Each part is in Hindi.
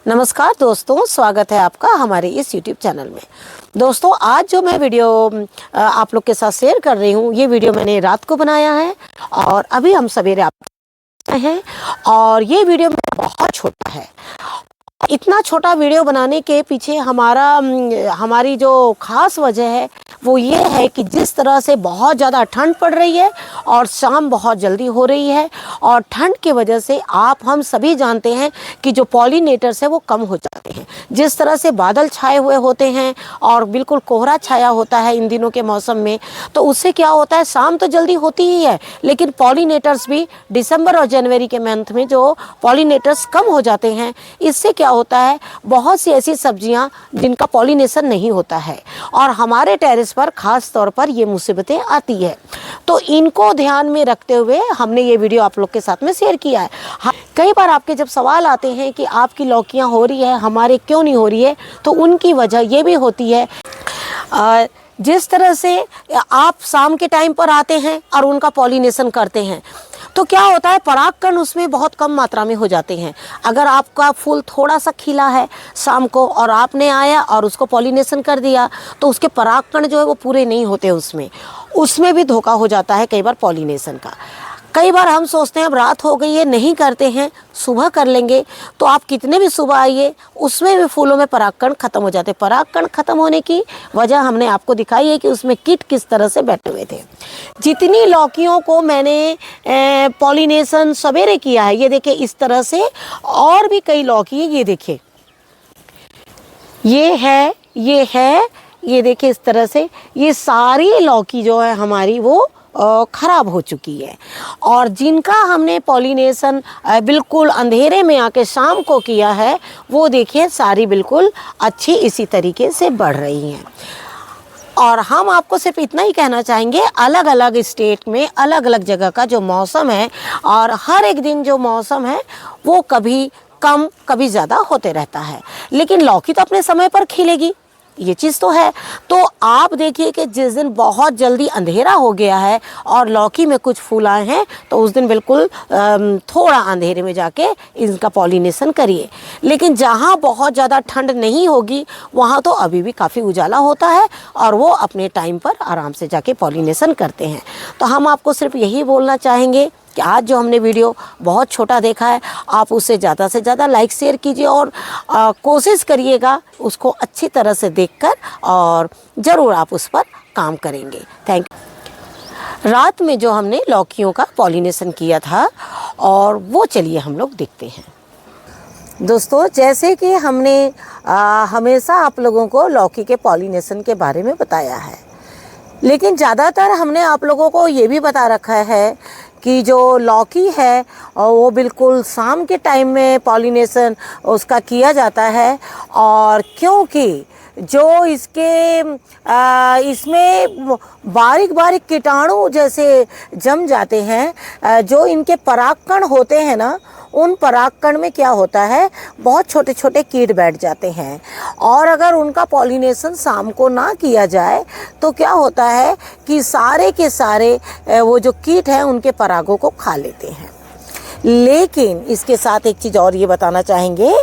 नमस्कार दोस्तों, स्वागत है आपका हमारे इस YouTube चैनल में। दोस्तों, आज जो मैं वीडियो आप लोग के साथ शेयर कर रही हूँ, ये वीडियो मैंने रात को बनाया है और अभी हम सवेरे आप हैं और ये वीडियो मेरा बहुत छोटा है। इतना छोटा वीडियो बनाने के पीछे हमारी जो खास वजह है वो ये है कि जिस तरह से बहुत ज़्यादा ठंड पड़ रही है और शाम बहुत जल्दी हो रही है और ठंड की वजह से हम सभी जानते हैं कि जो पॉलिनेटर्स है वो कम हो जाते हैं। जिस तरह से बादल छाए हुए होते हैं और बिल्कुल कोहरा छाया होता है इन दिनों के मौसम में, तो उससे क्या होता है, शाम तो जल्दी होती ही है लेकिन पॉलिनेटर्स भी दिसंबर और जनवरी के मंथ में जो पॉलिनेटर्स कम हो जाते हैं, इससे क्या होता है, बहुत सी ऐसी सब्जियां जिनका पॉलिनेशन नहीं होता है और हमारे टेरेस पर खास तौर पर ये मुसीबतें आती है। तो इनको ध्यान में रखते हुए हमने ये वीडियो आप लोग के साथ में शेयर किया है। कई बार आपके जब सवाल आते हैं कि आपकी लौकियां हो रही है, हमारे क्यों नहीं हो रही है, तो उनकी वजह ये भी होती है जिस तरह से आप शाम के टाइम पर आते हैं और उनका पॉलिनेशन करते हैं तो क्या होता है, परागकण उसमें बहुत कम मात्रा में हो जाते हैं। अगर आपका फूल थोड़ा सा खिला है शाम को और आपने आया और उसको पॉलिनेशन कर दिया तो उसके परागकण जो है वो पूरे नहीं होते, उसमें भी धोखा हो जाता है कई बार पॉलिनेशन का। कई बार हम सोचते हैं अब रात हो गई है, नहीं करते हैं, सुबह कर लेंगे, तो आप कितने भी सुबह आइए उसमें भी फूलों में परागकण खत्म हो जाते हैं। परागकण खत्म होने की वजह हमने आपको दिखाई है कि उसमें कीट किस तरह से बैठे हुए थे। जितनी लौकियों को मैंने पॉलिनेशन सवेरे किया है, ये देखिए इस तरह से, और भी कई लौकी है, ये देखिए ये देखिए इस तरह से, ये सारी लौकी जो है हमारी वो ख़राब हो चुकी है। और जिनका हमने पॉलिनेशन बिल्कुल अंधेरे में आके शाम को किया है, वो देखिए सारी बिल्कुल अच्छी इसी तरीके से बढ़ रही हैं। और हम आपको सिर्फ इतना ही कहना चाहेंगे, अलग अलग स्टेट में अलग अलग जगह का जो मौसम है और हर एक दिन जो मौसम है वो कभी कम कभी ज़्यादा होते रहता है, लेकिन लौकी तो अपने समय पर खिलेगी, ये चीज़ तो है। तो आप देखिए कि जिस दिन बहुत जल्दी अंधेरा हो गया है और लौकी में कुछ फूल आए हैं तो उस दिन बिल्कुल थोड़ा अंधेरे में जाके इनका पॉलिनेशन करिए। लेकिन जहाँ बहुत ज़्यादा ठंड नहीं होगी वहाँ तो अभी भी काफ़ी उजाला होता है और वो अपने टाइम पर आराम से जाके पॉलिनेशन करते हैं। तो हम आपको सिर्फ यही बोलना चाहेंगे कि आज जो हमने वीडियो बहुत छोटा देखा है, आप उसे ज़्यादा से ज़्यादा लाइक शेयर कीजिए और कोशिश करिएगा उसको अच्छी तरह से देखकर, और ज़रूर आप उस पर काम करेंगे। Thank you. रात में जो हमने लौकियों का पॉलिनेशन किया था और वो चलिए हम लोग देखते हैं। दोस्तों, जैसे कि हमने हमेशा आप लोगों को लौकी के पॉलिनेशन के बारे में बताया है, लेकिन ज़्यादातर हमने आप लोगों को ये भी बता रखा है कि जो लौकी है वो बिल्कुल शाम के टाइम में पॉलिनेशन उसका किया जाता है। और क्योंकि जो इसमें बारीक बारीक कीटाणु जैसे जम जाते हैं, जो इनके परागकण होते हैं ना, उन परागकण में क्या होता है, बहुत छोटे छोटे कीट बैठ जाते हैं और अगर उनका पॉलिनेशन शाम को ना किया जाए तो क्या होता है कि सारे के सारे वो जो कीट हैं उनके परागों को खा लेते हैं। लेकिन इसके साथ एक चीज़ और ये बताना चाहेंगे,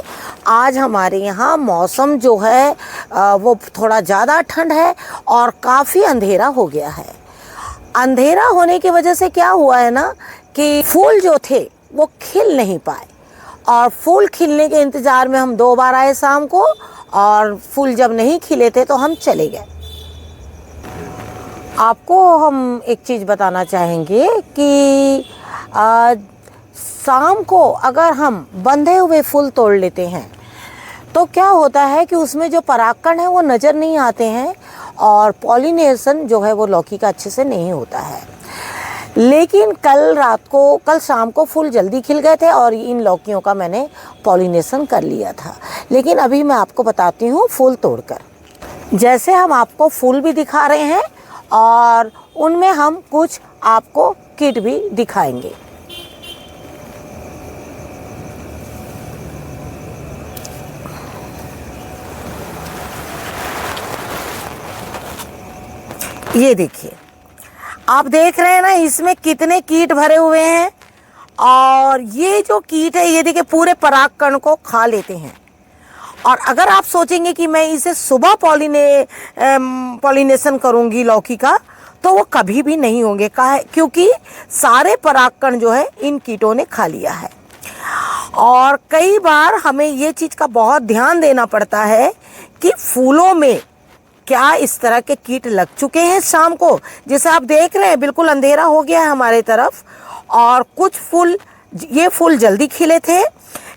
आज हमारे यहाँ मौसम जो है वो थोड़ा ज़्यादा ठंड है और काफ़ी अंधेरा हो गया है। अंधेरा होने की वजह से क्या हुआ है ना कि फूल जो थे वो खिल नहीं पाए और फूल खिलने के इंतज़ार में हम 2 बार आए शाम को, और फूल जब नहीं खिले थे तो हम चले गए। आपको हम एक चीज़ बताना चाहेंगे कि शाम को अगर हम बंधे हुए फूल तोड़ लेते हैं तो क्या होता है कि उसमें जो परागकण है वो नज़र नहीं आते हैं और पॉलिनेशन जो है वो लौकी का अच्छे से नहीं होता है। लेकिन कल शाम को फूल जल्दी खिल गए थे और इन लौकियों का मैंने पॉलिनेशन कर लिया था। लेकिन अभी मैं आपको बताती हूँ फूल तोड़कर, जैसे हम आपको फूल भी दिखा रहे हैं और उनमें हम कुछ आपको कीट भी दिखाएंगे। ये देखिए, आप देख रहे हैं ना, इसमें कितने कीट भरे हुए हैं और ये जो कीट है ये देखिए पूरे परागकण को खा लेते हैं। और अगर आप सोचेंगे कि मैं इसे सुबह पॉलिनेशन करूंगी लौकी का, तो वो कभी भी नहीं होंगे। क्योंकि सारे परागकण जो है इन कीटों ने खा लिया है। और कई बार हमें ये चीज़ का बहुत ध्यान देना पड़ता है कि फूलों में क्या इस तरह के कीट लग चुके हैं शाम को। जैसे आप देख रहे हैं बिल्कुल अंधेरा हो गया है हमारे तरफ, और कुछ फूल, ये फूल जल्दी खिले थे,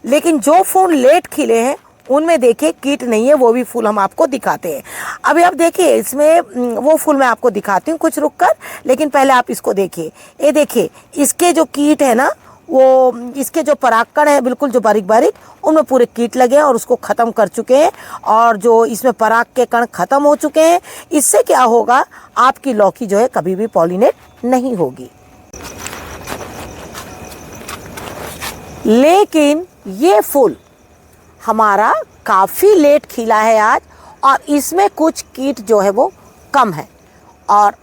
लेकिन जो फूल लेट खिले हैं उनमें देखिए कीट नहीं है। वो भी फूल हम आपको दिखाते हैं। अभी आप देखिए इसमें वो फूल मैं आपको दिखाती हूँ कुछ रुक कर, लेकिन पहले आप इसको देखिए। ये देखिए इसके जो कीट है ना, वो इसके जो परागकण है बिल्कुल जो बारीक बारीक, उनमें पूरे कीट लगे हैं और उसको ख़त्म कर चुके हैं। और जो इसमें पराग के कण ख़त्म हो चुके हैं। इससे क्या होगा, आपकी लौकी जो है कभी भी पॉलिनेट नहीं होगी। लेकिन ये फूल हमारा काफ़ी लेट खिला है आज, और इसमें कुछ कीट जो है वो कम है, और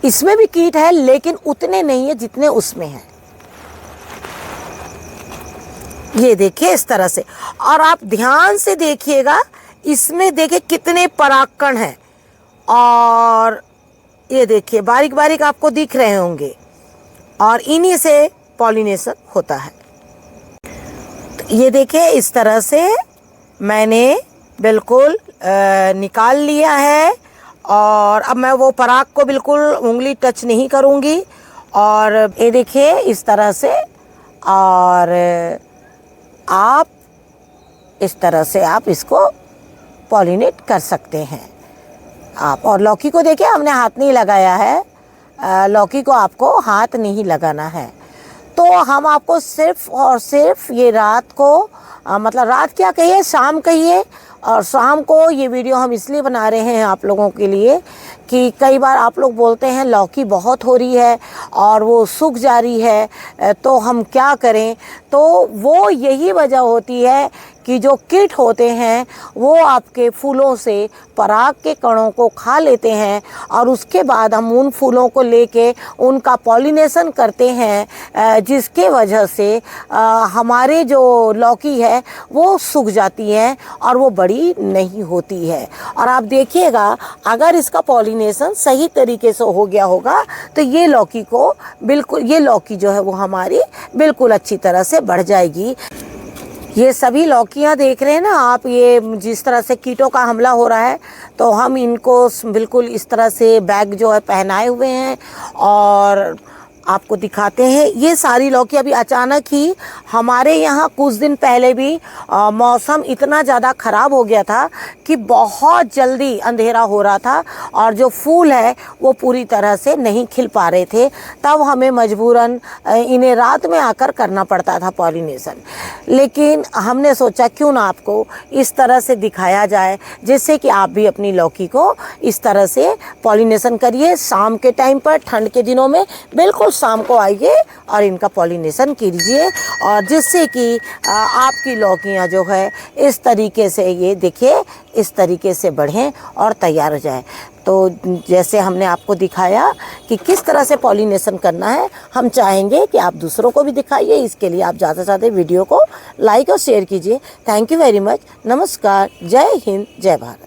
इसमें भी कीट है लेकिन उतने नहीं है जितने उसमें हैं। ये देखिए इस तरह से, और आप ध्यान से देखिएगा इसमें देखिए कितने परागकण हैं, और ये देखिए बारीक बारीक आपको दिख रहे होंगे, और इन्हीं से पॉलिनेशन होता है। तो ये देखिए इस तरह से मैंने बिल्कुल निकाल लिया है, और अब मैं वो पराग को बिल्कुल उंगली टच नहीं करूँगी। और ये देखिए इस तरह से, और आप इस तरह से आप इसको पॉलिनेट कर सकते हैं आप। और लौकी को देखिए हमने हाथ नहीं लगाया है, लौकी को आपको हाथ नहीं लगाना है। तो हम आपको सिर्फ और सिर्फ ये रात को, मतलब रात क्या कहिए, शाम कहिए, और शाम को ये वीडियो हम इसलिए बना रहे हैं आप लोगों के लिए कि कई बार आप लोग बोलते हैं लौकी बहुत हो रही है और वो सूख जा रही है, तो हम क्या करें। तो वो यही वजह होती है कि जो कीट होते हैं वो आपके फूलों से पराग के कणों को खा लेते हैं, और उसके बाद हम उन फूलों को लेके उनका पॉलिनेशन करते हैं, जिसके वजह से हमारे जो लौकी है वो सूख जाती है और वो बड़ी नहीं होती है। और आप देखिएगा अगर इसका पॉलिनेशन सही तरीके से हो गया होगा तो ये लौकी को बिल्कुल, ये लौकी जो है वो हमारी बिल्कुल अच्छी तरह से बढ़ जाएगी। ये सभी लौकियाँ देख रहे हैं ना आप, ये जिस तरह से कीटों का हमला हो रहा है, तो हम इनको बिल्कुल इस तरह से बैग जो है पहनाए हुए हैं और आपको दिखाते हैं। ये सारी लौकी अभी अचानक ही हमारे यहाँ कुछ दिन पहले भी मौसम इतना ज़्यादा ख़राब हो गया था कि बहुत जल्दी अंधेरा हो रहा था और जो फूल है वो पूरी तरह से नहीं खिल पा रहे थे। तब हमें मजबूरन इन्हें रात में आकर करना पड़ता था पॉलिनेशन। लेकिन हमने सोचा क्यों ना आपको इस तरह से दिखाया जाए, जिससे कि आप भी अपनी लौकी को इस तरह से पॉलिनेशन करिए। शाम के टाइम पर, ठंड के दिनों में बिल्कुल शाम को आइए और इनका पॉलिनेशन कीजिए, और जिससे कि आपकी लौकियां जो है इस तरीके से, ये देखिए इस तरीके से बढ़ें और तैयार हो जाए। तो जैसे हमने आपको दिखाया कि किस तरह से पॉलिनेशन करना है, हम चाहेंगे कि आप दूसरों को भी दिखाइए। इसके लिए आप ज़्यादा से ज़्यादा वीडियो को लाइक और शेयर कीजिए। Thank you very much. नमस्कार, जय हिंद, जय भारत।